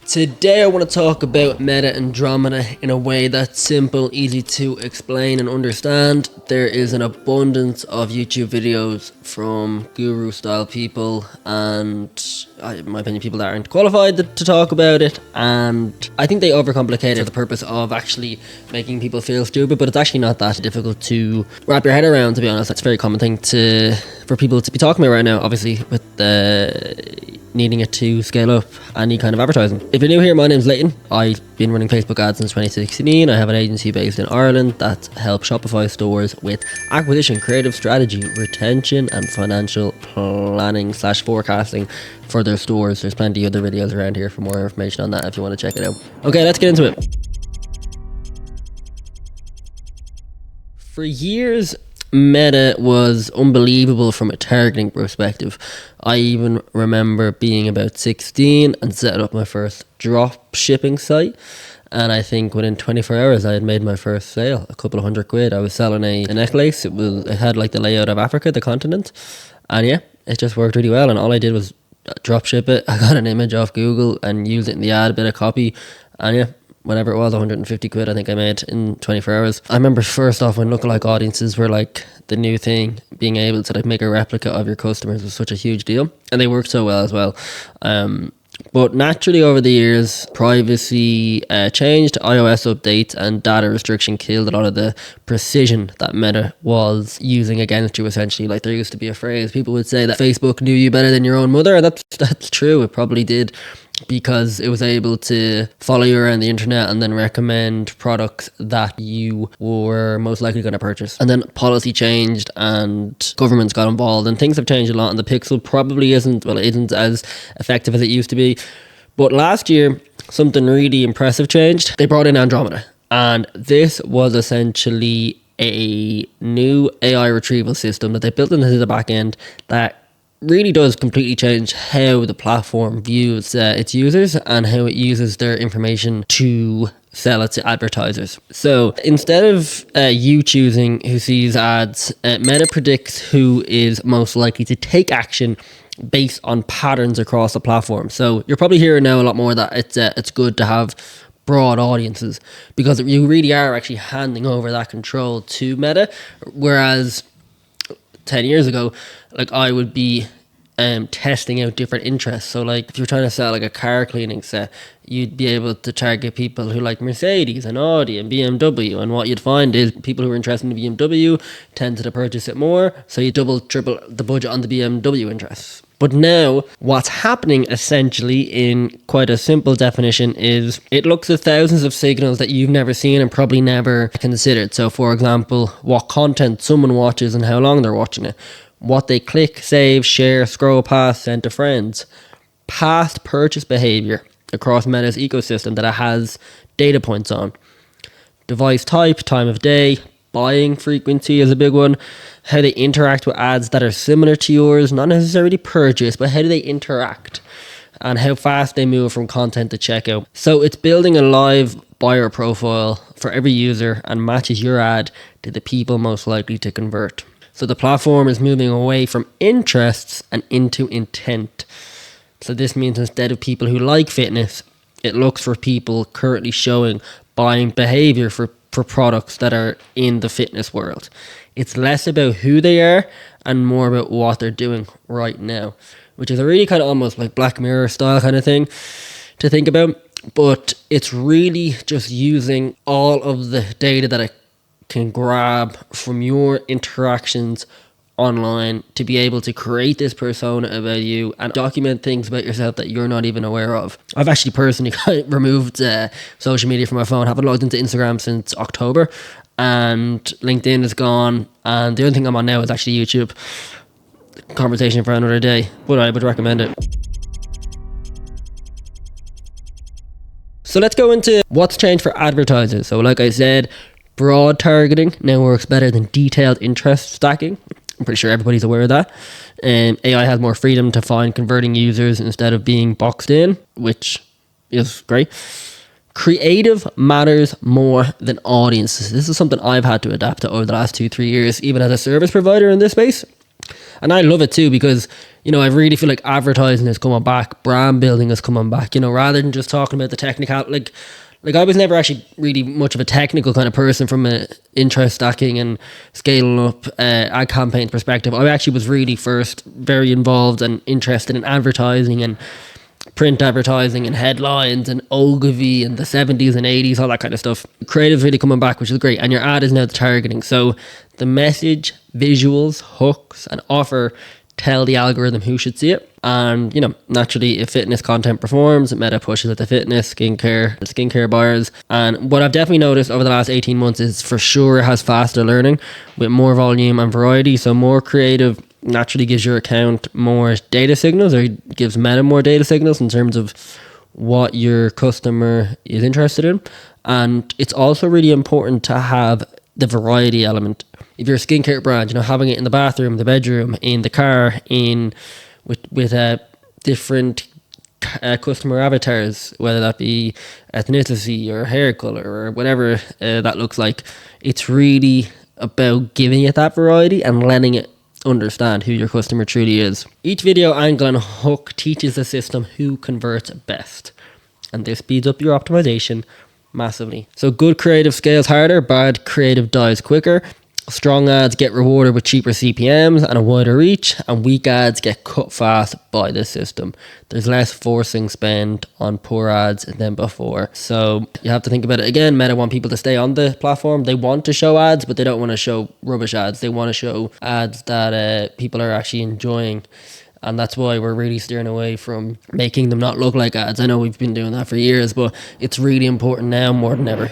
Today I want to talk about Meta Andromeda in a way that's simple, easy to explain and understand. There is an abundance of YouTube videos from guru style people and, in my opinion, people that aren't qualified to talk about it, and I think they overcomplicate it for the purpose of actually making people feel stupid, but it's actually not that difficult to wrap your head around, to be honest. That's a very common thing for people to be talking about right now, obviously, with needing it to scale up any kind of advertising. If you're new here, my name's Leighton. I've been running Facebook ads since 2016. I have an agency based in Ireland that helps Shopify stores with acquisition, creative strategy, retention, and financial planning / forecasting for their stores. There's plenty of other videos around here for more information on that if you want to check it out. Okay, let's get into it. For years, Meta was unbelievable from a targeting perspective. I even remember being about 16 and setting up my first drop shipping site, and I think within 24 hours I had made my first sale, a couple of £100. I was selling a necklace. It had like the layout of Africa, the continent, and yeah, it just worked really well. And all I did was drop ship it. I got an image off Google and used it in the ad, a bit of copy, and yeah, whatever it was, £150 I think I made in 24 hours. I remember first off when lookalike audiences were like the new thing, being able to like make a replica of your customers was such a huge deal, and they worked so well as well. But naturally over the years, privacy changed, iOS updates and data restriction killed a lot of the precision that Meta was using against you, essentially. Like, there used to be a phrase, people would say that Facebook knew you better than your own mother, and that's true, it probably did, because it was able to follow you around the internet and then recommend products that you were most likely going to purchase. And then policy changed and governments got involved and things have changed a lot, and the Pixel probably isn't as effective as it used to be. But last year, something really impressive changed. They brought in Andromeda, and this was essentially a new AI retrieval system that they built into the back end that really does completely change how the platform views its users and how it uses their information to sell it to advertisers. So instead of you choosing who sees ads, Meta predicts who is most likely to take action based on patterns across the platform. So you're probably hearing now a lot more that it's good to have broad audiences, because you really are actually handing over that control to Meta, whereas 10 years ago, like, I would be testing out different interests. So like if you're trying to sell like a car cleaning set, you'd be able to target people who like Mercedes and Audi and BMW, and what you'd find is people who are interested in BMW tend to purchase it more, so you double triple the budget on the BMW interests. But now what's happening, essentially, in quite a simple definition, is it looks at thousands of signals that you've never seen and probably never considered. So for example, what content someone watches and how long they're watching it, what they click, save, share, scroll past, send to friends, past purchase behavior across Meta's ecosystem that it has data points on, device type, time of day, buying frequency is a big one, how they interact with ads that are similar to yours, not necessarily purchase, but how do they interact, and how fast they move from content to checkout. So it's building a live buyer profile for every user and matches your ad to the people most likely to convert. So the platform is moving away from interests and into intent. So this means instead of people who like fitness, it looks for people currently showing buying behavior for products that are in the fitness world. It's less about who they are and more about what they're doing right now, which is a really kind of almost like Black Mirror style kind of thing to think about. But it's really just using all of the data that it can grab from your interactions online to be able to create this persona about you and document things about yourself that you're not even aware of. I've actually personally removed social media from my phone. I haven't logged into Instagram since October, and LinkedIn is gone, and the only thing I'm on now is actually YouTube. Conversation for another day, but I would recommend it. So let's go into what's changed for advertisers. So like I said, broad targeting now works better than detailed interest stacking. I'm pretty sure everybody's aware of that. AI has more freedom to find converting users instead of being boxed in, which is great. Creative matters more than audiences. This is something I've had to adapt to over the last 2-3 years, even as a service provider in this space. And I love it too because, I really feel like advertising is coming back, brand building is coming back, rather than just talking about the technical. Like I was never actually really much of a technical kind of person from a interest stacking and scaling up ad campaign perspective. I actually was really first very involved and interested in advertising and print advertising and headlines and Ogilvy and the 70s and 80s, all that kind of stuff. Creative's really coming back, which is great. And your ad is now the targeting. So the message, visuals, hooks, and offer tell the algorithm who should see it. And, naturally, if fitness content performs, Meta pushes it to fitness, skincare buyers. And what I've definitely noticed over the last 18 months is for sure it has faster learning with more volume and variety. So more creative naturally gives your account more data signals, or gives Meta more data signals in terms of what your customer is interested in. And it's also really important to have the variety element. If you're a skincare brand, having it in the bathroom, the bedroom, in the car, with different customer avatars, whether that be ethnicity or hair color or whatever that looks like. It's really about giving it that variety and letting it understand who your customer truly is. Each video angle and hook teaches the system who converts best, and this speeds up your optimization massively. So good creative scales harder, bad creative dies quicker. Strong ads get rewarded with cheaper CPMs and a wider reach, and weak ads get cut fast by the system. There's less forcing spend on poor ads than before. So you have to think about it again. Meta want people to stay on the platform. They want to show ads, but they don't want to show rubbish ads. They want to show ads that people are actually enjoying. And that's why we're really steering away from making them not look like ads. I know we've been doing that for years, but it's really important now more than ever.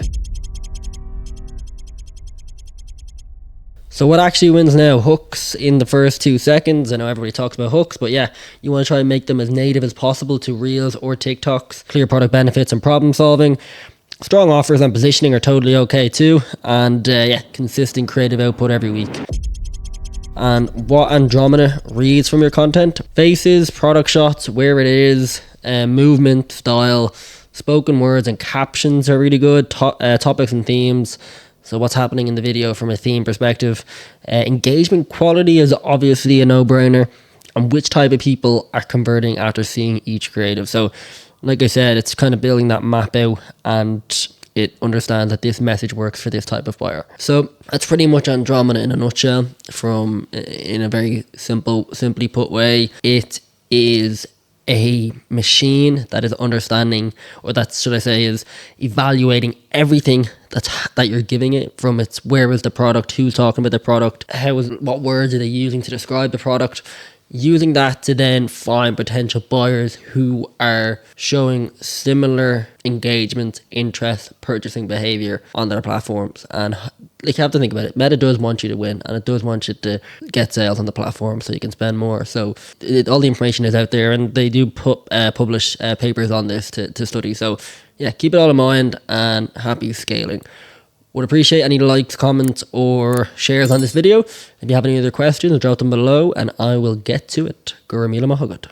So what actually wins now? Hooks in the first 2 seconds. I know everybody talks about hooks, but yeah, you want to try and make them as native as possible to Reels or TikToks. Clear product benefits and problem solving. Strong offers and positioning are totally okay too. And consistent creative output every week. And what Andromeda reads from your content: faces, product shots, where it is, movement, style, spoken words and captions are really good. Topics and themes. So what's happening in the video from a theme perspective. Engagement quality is obviously a no-brainer. And which type of people are converting after seeing each creative. So like I said, it's kind of building that map out, and it understands that this message works for this type of buyer. So that's pretty much Andromeda in a nutshell, in a very simply put way. It is a machine that is understanding, or that should I say is evaluating everything that you're giving it, from its where is the product, who's talking about the product, what words are they using to describe the product, using that to then find potential buyers who are showing similar engagement, interest, purchasing behavior on their platforms. And like, you have to think about it. Meta does want you to win, and it does want you to get sales on the platform so you can spend more. So all the information is out there, and they do publish papers on this to study. So yeah, keep it all in mind, and happy scaling. Would appreciate any likes, comments, or shares on this video. If you have any other questions, drop them below and I will get to it. Gura Mila Mahogad.